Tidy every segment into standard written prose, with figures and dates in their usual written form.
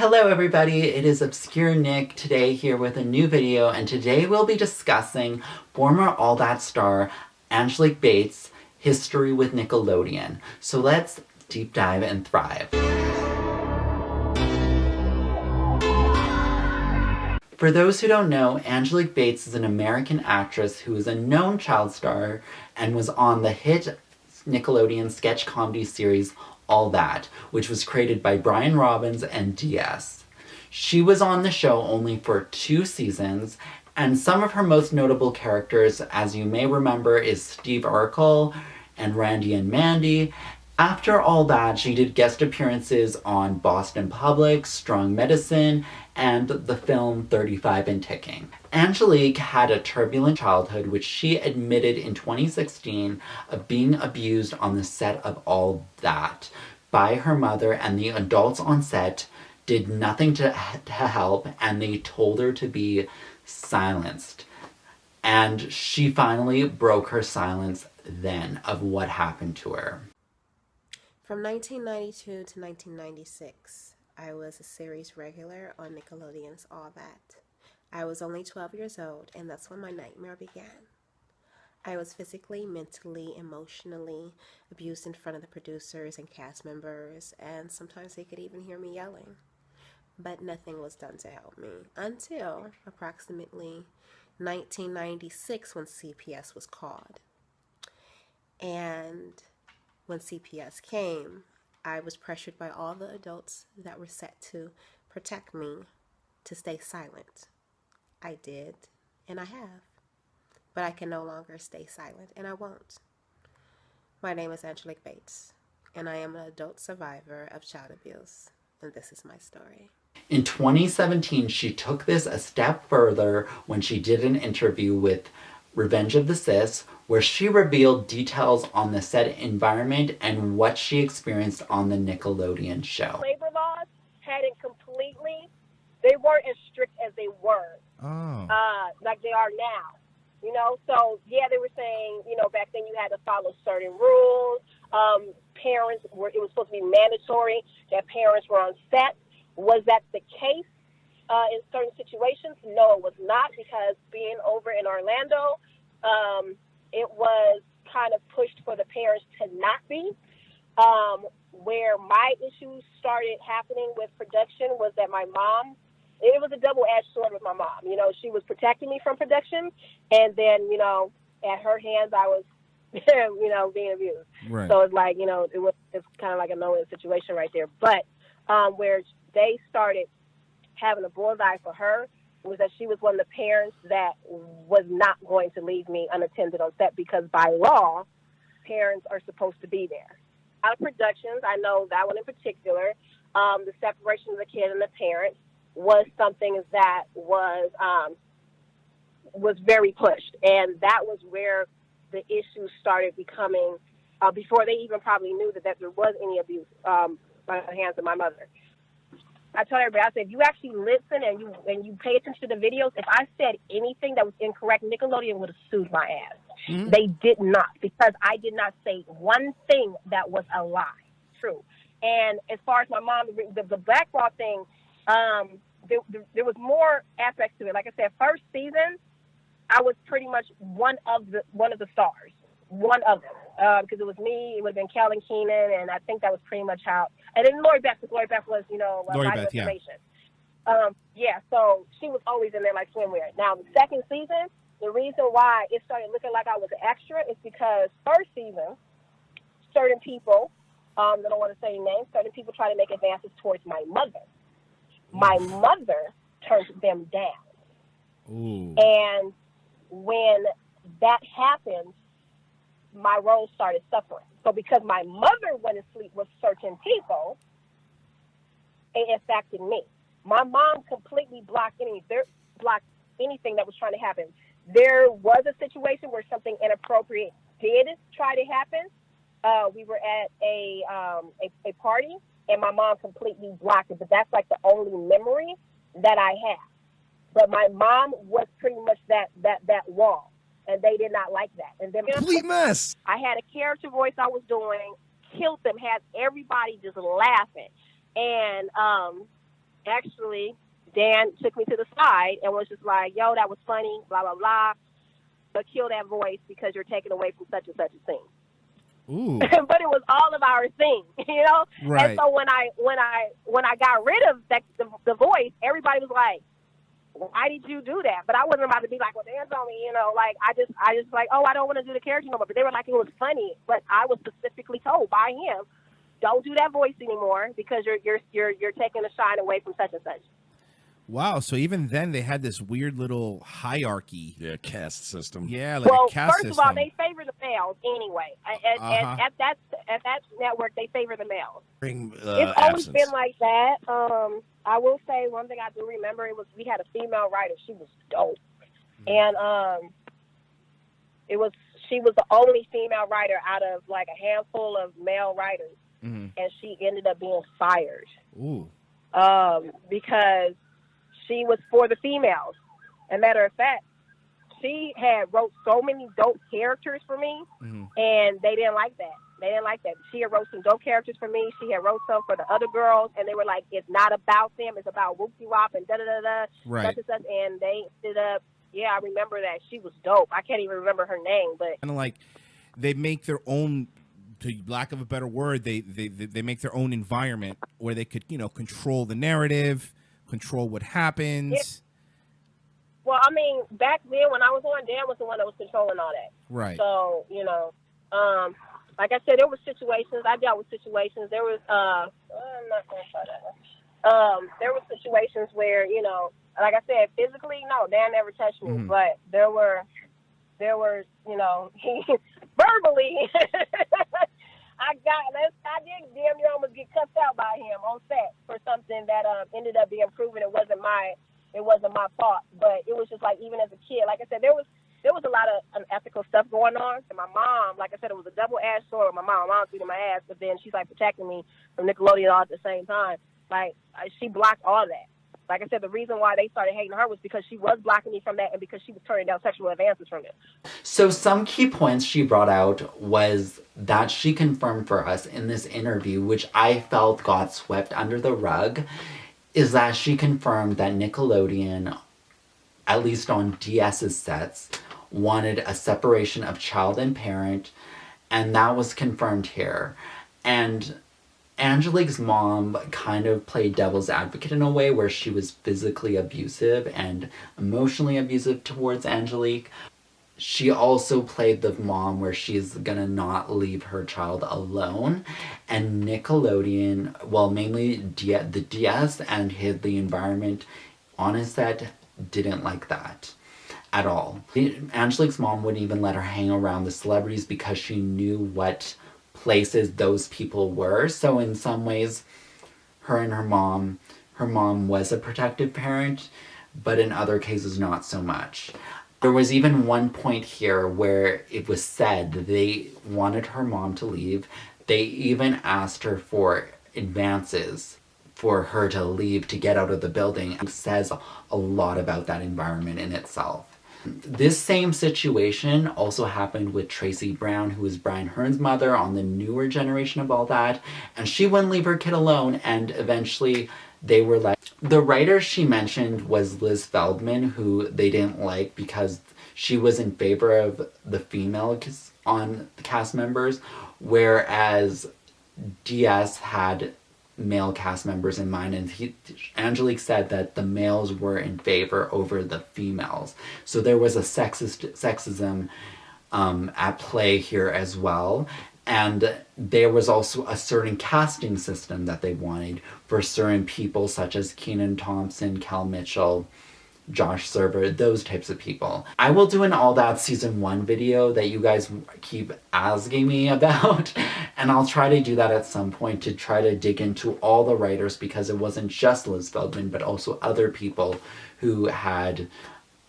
Hello everybody, it is Obscure Nick today here with a new video, and today we'll be discussing former All That star Angelique Bates' history with Nickelodeon. So let's deep dive and thrive. For those who don't know, Angelique Bates is an American actress who is a known child star and was on the hit Nickelodeon sketch comedy series All That, which was created by Brian Robbins and DS. She was on the show only for 2 seasons, and some of her most notable characters, as you may remember, is Steve Urkel and Randy and Mandy. After All That, she did guest appearances on Boston Public, Strong Medicine, and the film 35 and Ticking. Angelique had a turbulent childhood, which she admitted in 2016 of being abused on the set of All That by her mother, and the adults on set did nothing to help, and they told her to be silenced. And she finally broke her silence then of what happened to her. From 1992 to 1996, I was a series regular on Nickelodeon's All That. I was only 12 years old, and that's when my nightmare began. I was physically, mentally, emotionally abused in front of the producers and cast members, and sometimes they could even hear me yelling. But nothing was done to help me until approximately 1996 when CPS was called. And when CPS came, I was pressured by all the adults that were set to protect me to stay silent. I did, and I have. But I can no longer stay silent, and I won't. My name is Angelique Bates, and I am an adult survivor of child abuse, and this is my story. In 2017, she took this a step further when she did an interview with Revenge of the Sis, where she revealed details on the set environment and what she experienced on the Nickelodeon show. Labor laws hadn't completely, they weren't as strict as they were, like they are now. You know, so yeah, they were saying, you know, back then you had to follow certain rules. Parents were, it was supposed to be mandatory that parents were on set. Was that the case in certain situations? No, it was not, because being over in Orlando, it was kind of pushed for the parents to not be. Where my issues started happening with production was that my mom, it was a double-edged sword with my mom. You know, she was protecting me from production, and then, you know, at her hands, I was, you know, being abused. Right. So it's like, you know, it's kind of like a no-win situation right there. But where they started having a bullseye for her was that she was one of the parents that was not going to leave me unattended on set, because by law, parents are supposed to be there. Out of productions, I know that one in particular, the separation of the kid and the parent was something that was very pushed. And that was where the issues started becoming, before they even probably knew that there was any abuse by the hands of my mother. I tell everybody, I said, if you actually listen and you pay attention to the videos, if I said anything that was incorrect, Nickelodeon would have sued my ass. Mm-hmm. They did not, because I did not say one thing that was a lie. True. And as far as my mom, the blackball thing, there was more aspects to it. Like I said, first season, I was pretty much one of the stars. One of them, because it was me, it would have been Kellen Keenan, and I think that was pretty much how. And then Lori Beth, because Lori Beth was, you know, my information. Yeah, so she was always in there like swimwear. Now, the second season, the reason why it started looking like I was an extra is because first season, certain people, I don't want to say names, certain people try to make advances towards my mother. My mother turned them down. Ooh. And when that happened, my role started suffering. So because my mother went to sleep with certain people, it affected me. My mom completely blocked anything that was trying to happen. There was a situation where something inappropriate did try to happen. We were at a party, and my mom completely blocked it. But that's like the only memory that I have. But my mom was pretty much that wall. And they did not like that. And then complete mess. I had a character voice I was doing, killed them, had everybody just laughing. And actually, Dan took me to the side and was just like, yo, that was funny, blah, blah, blah. But kill that voice because you're taking away from such and such a thing. Ooh. But it was all of our thing, you know? Right. And so when I got rid of the voice, everybody was like, why did you do that? But I wasn't about to be like, well, Dan told me, you know, like I just like, oh, I don't want to do the character no more. But they were like, it was funny. But I was specifically told by him, don't do that voice anymore because you're taking the shine away from such and such. Wow. So even then they had this weird little hierarchy. Yeah, caste system. Yeah, like Well, a caste first system. of all, they favor the males anyway. At that network, they favor the males. It's always been like that. I will say one thing I do remember, we had a female writer. She was dope, and she was the only female writer out of like a handful of male writers, and she ended up being fired. Ooh. Because she was for the females. As a matter of fact, she wrote so many dope characters for me, and they didn't like that. She had wrote some dope characters for me. She had wrote some for the other girls, and they were like, it's not about them. It's about whoop-de-wop and da-da-da-da, right. such and such. And they ended up, I remember that. She was dope. I can't even remember her name, but... Kind of like they make their own, to lack of a better word, they make their own environment where they could, control the narrative, control what happens. Yeah. Well, I mean, back then when I was on, Dan was the one that was controlling all that. Right. So, like I said, there were situations. I dealt with situations. There was, I'm not going to try that one. There were situations where, like I said, physically, no, Dan never touched me. But there were, he verbally, I did damn near almost get cussed out by him on set for something that ended up being proven it wasn't my fault. But it was just like, even as a kid, like I said, there was a lot of unethical stuff going on. And my mom, like I said, it was a double-edged sword with my mom. My mom's beating my ass, but then she's like protecting me from Nickelodeon all at the same time. Like, she blocked all that. Like I said, the reason why they started hating her was because she was blocking me from that and because she was turning down sexual advances from it. So some key points she brought out was that she confirmed for us in this interview, which I felt got swept under the rug, is that she confirmed that Nickelodeon, at least on DS's sets, wanted a separation of child and parent, and that was confirmed here. And Angelique's mom kind of played devil's advocate in a way where she was physically abusive and emotionally abusive towards Angelique. She also played the mom where she's gonna not leave her child alone. And Nickelodeon, well, mainly the DS and the environment on his set didn't like that at all. Angelique's mom wouldn't even let her hang around the celebrities because she knew what places those people were. So in some ways, her mom was a protective parent, but in other cases, not so much. There was even one point here where it was said they wanted her mom to leave. They even asked her for advances for her to leave, to get out of the building. It says a lot about that environment in itself. This same situation also happened with Tracy Brown, who is Brian Hearn's mother on the newer generation of All That, and she wouldn't leave her kid alone, and eventually they were like... The writer she mentioned was Liz Feldman, who they didn't like because she was in favor of the female on the cast members, whereas DS had male cast members in mind, and Angelique said that the males were in favor over the females. So there was a sexism at play here as well. And there was also a certain casting system that they wanted for certain people, such as Kenan Thompson, Kel Mitchell, Josh Server, those types of people. I will do an All That Season 1 video that you guys keep asking me about, and I'll try to do that at some point to try to dig into all the writers, because it wasn't just Liz Feldman, but also other people who had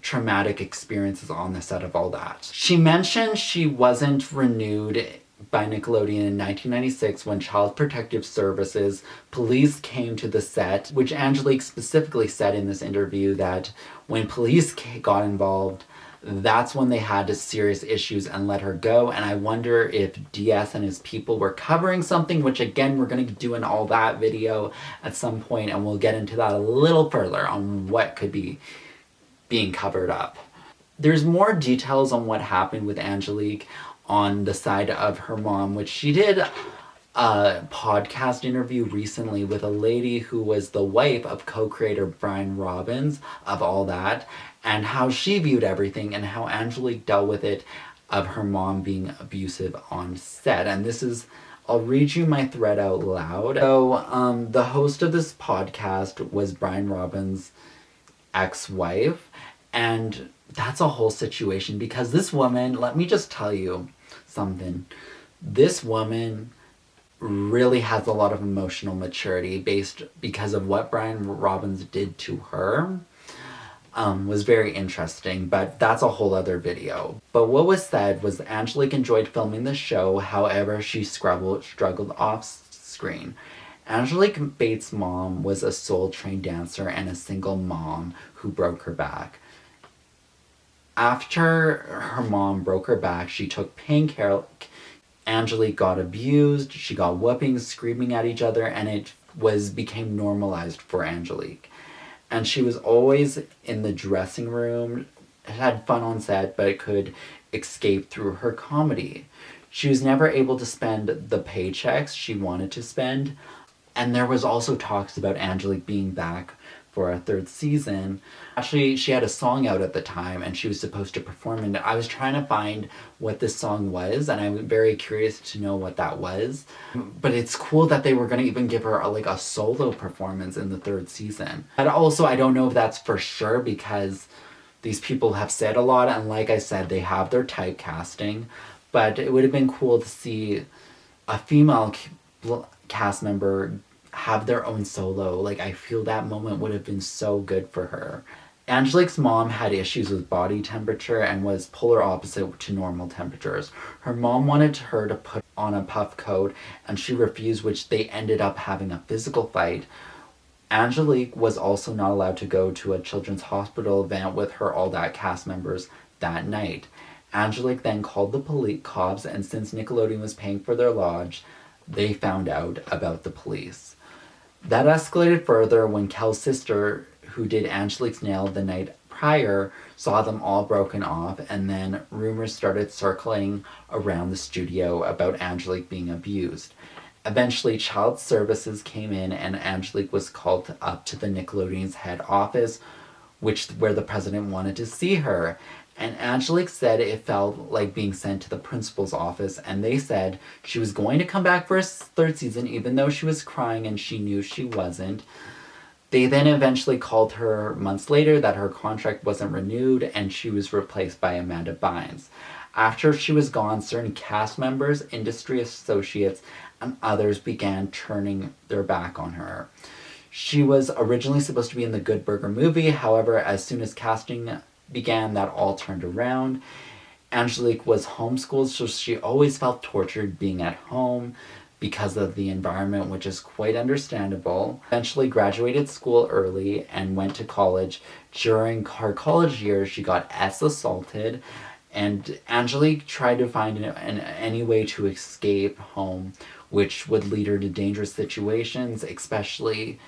traumatic experiences on the set of All That. She mentioned she wasn't renewed by Nickelodeon in 1996 when Child Protective Services police came to the set, which Angelique specifically said in this interview that when police got involved, that's when they had serious issues and let her go. And I wonder if DS and his people were covering something, which again, we're going to do an All That video at some point, and we'll get into that a little further on what could be being covered up. There's more details on what happened with Angelique on the side of her mom, which she did a podcast interview recently with a lady who was the wife of co-creator Brian Robbins of All That, and how she viewed everything and how Angelique dealt with it of her mom being abusive on set. And this is, I'll read you my thread out loud. So the host of this podcast was Brian Robbins' ex-wife, and that's a whole situation because this woman, let me just tell you something, this woman really has a lot of emotional maturity because of what Brian Robbins did to her. Was very interesting, but that's a whole other video. But what was said was Angelique enjoyed filming the show, however, she struggled off screen. Angelique Bates' mom was a Soul trained dancer and a single mom who broke her back. After her mom broke her back, she took painkillers. Angelique got abused, she got whoopings, screaming at each other, and it became normalized for Angelique. And she was always in the dressing room, had fun on set, but could escape through her comedy. She was never able to spend the paychecks she wanted to spend. And there was also talks about Angelique being back for a third season. Actually, she had a song out at the time and she was supposed to perform in it. I was trying to find what this song was, and I'm very curious to know what that was. But it's cool that they were going to even give her a solo performance in the third season. And also, I don't know if that's for sure because these people have said a lot, and like I said, they have their typecasting. But it would have been cool to see a female cast member have their own solo. I feel that moment would have been so good for her. Angelique's mom had issues with body temperature and was polar opposite to normal temperatures. Her mom wanted her to put on a puff coat and she refused, which they ended up having a physical fight. Angelique was also not allowed to go to a children's hospital event with her All That cast members that night. Angelique then called the cops, and since Nickelodeon was paying for their lodge, they found out about the police. That escalated further when Kel's sister, who did Angelique's nail the night prior, saw them all broken off, and then rumors started circling around the studio about Angelique being abused. Eventually, Child Services came in and Angelique was called up to the Nickelodeon's head office, where the president wanted to see her. And Angelique said it felt like being sent to the principal's office, and they said she was going to come back for a third season even though she was crying and she knew she wasn't. They then eventually called her months later that her contract wasn't renewed and she was replaced by Amanda Bynes. After she was gone, certain cast members, industry associates, and others began turning their back on her. She was originally supposed to be in the Good Burger movie, however, as soon as casting began, that all turned around. Angelique was homeschooled, so she always felt tortured being at home because of the environment, which is quite understandable. Eventually graduated school early and went to college. During her college years, she got assaulted, and Angelique tried to find any way to escape home, which would lead her to dangerous situations, especially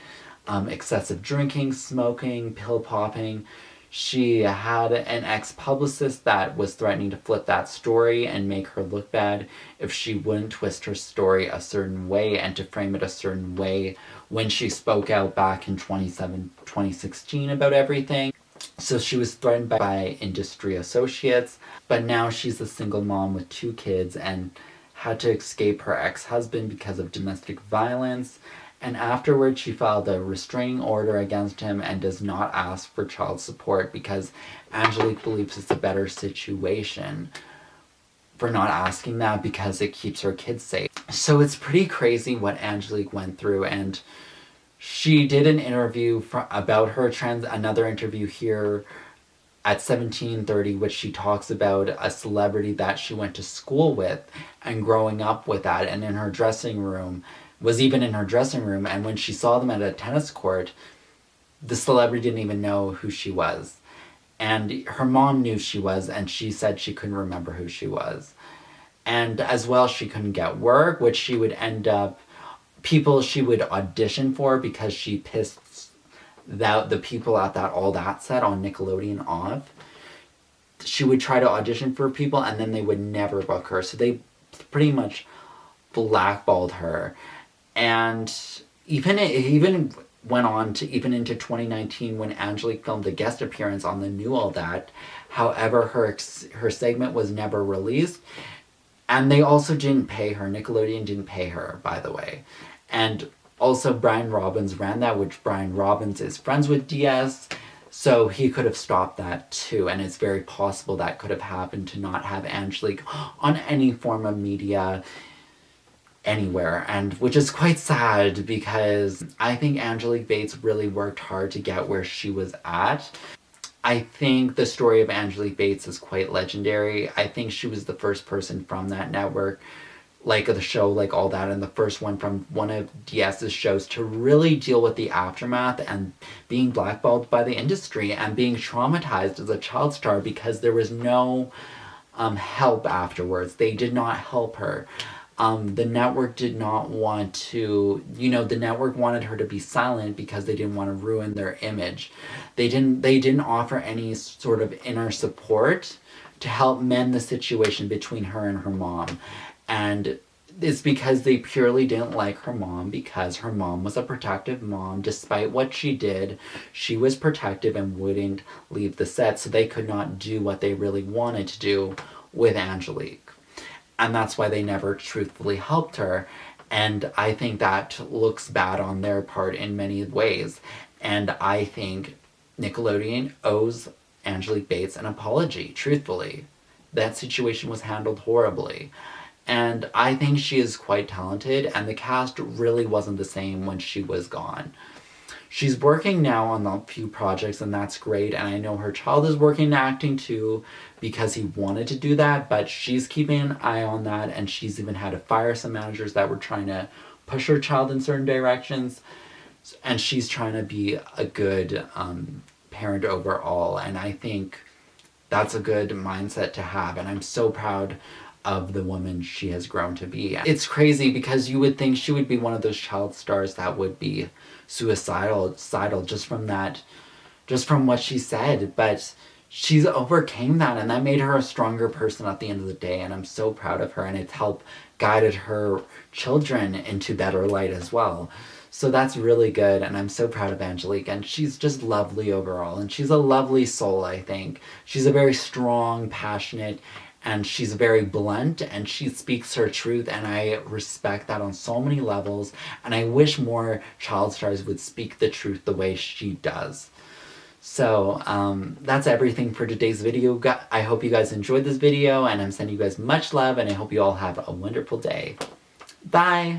excessive drinking, smoking, pill popping. She had an ex-publicist that was threatening to flip that story and make her look bad if she wouldn't twist her story a certain way and to frame it a certain way when she spoke out back in 2016 about everything. So she was threatened by industry associates, but now she's a single mom with 2 kids and had to escape her ex-husband because of domestic violence. And afterwards, she filed a restraining order against him and does not ask for child support because Angelique believes it's a better situation for not asking that because it keeps her kids safe. So it's pretty crazy what Angelique went through, and she did an interview about her another interview here at 1730, which she talks about a celebrity that she went to school with and growing up with that, and in her dressing room, and when she saw them at a tennis court, the celebrity didn't even know who she was. And her mom knew she was, and she said she couldn't remember who she was. And as well, she couldn't get work, which she would end up, people she would audition for because she pissed the people at that All That set on Nickelodeon off. She would try to audition for people, and then they would never book her. So they pretty much blackballed her. And it even went on to even into 2019 when Angelique filmed a guest appearance on the new All That. However, her segment was never released. And they also didn't pay her. Nickelodeon didn't pay her, by the way. And also Brian Robbins ran that, which Brian Robbins is friends with DS. So he could have stopped that too. And it's very possible that could have happened to not have Angelique on any form of media anywhere, and which is quite sad because I think Angelique Bates really worked hard to get where she was at. I think the story of Angelique Bates is quite legendary. I think she was the first person from that network, like the show, like All That, and the first one from one of DS's shows to really deal with the aftermath and being blackballed by the industry and being traumatized as a child star because there was no help afterwards. They did not help her. The network did not want to, the network wanted her to be silent because they didn't want to ruin their image. They didn't offer any sort of inner support to help mend the situation between her and her mom. And it's because they purely didn't like her mom because her mom was a protective mom. Despite what she did, she was protective and wouldn't leave the set, so they could not do what they really wanted to do with Angelique. And that's why they never truthfully helped her. And I think that looks bad on their part in many ways. And I think Nickelodeon owes Angelique Bates an apology, truthfully. That situation was handled horribly. And I think she is quite talented, and the cast really wasn't the same when she was gone. She's working now on a few projects, and that's great. And I know her child is working in acting too because he wanted to do that, but she's keeping an eye on that, and she's even had to fire some managers that were trying to push her child in certain directions. And she's trying to be a good parent overall, and I think that's a good mindset to have, and I'm so proud of the woman she has grown to be. It's crazy because you would think she would be one of those child stars that would be suicidal just from what she said, but she's overcame that, and that made her a stronger person at the end of the day, and I'm so proud of her, and it's helped guided her children into better light as well. So that's really good, and I'm so proud of Angelique, and she's just lovely overall, and she's a lovely soul, I think. She's a very strong, passionate, and she's very blunt, and she speaks her truth, and I respect that on so many levels, and I wish more child stars would speak the truth the way she does. So that's everything for today's video. I hope you guys enjoyed this video, and I'm sending you guys much love, and I hope you all have a wonderful day. Bye!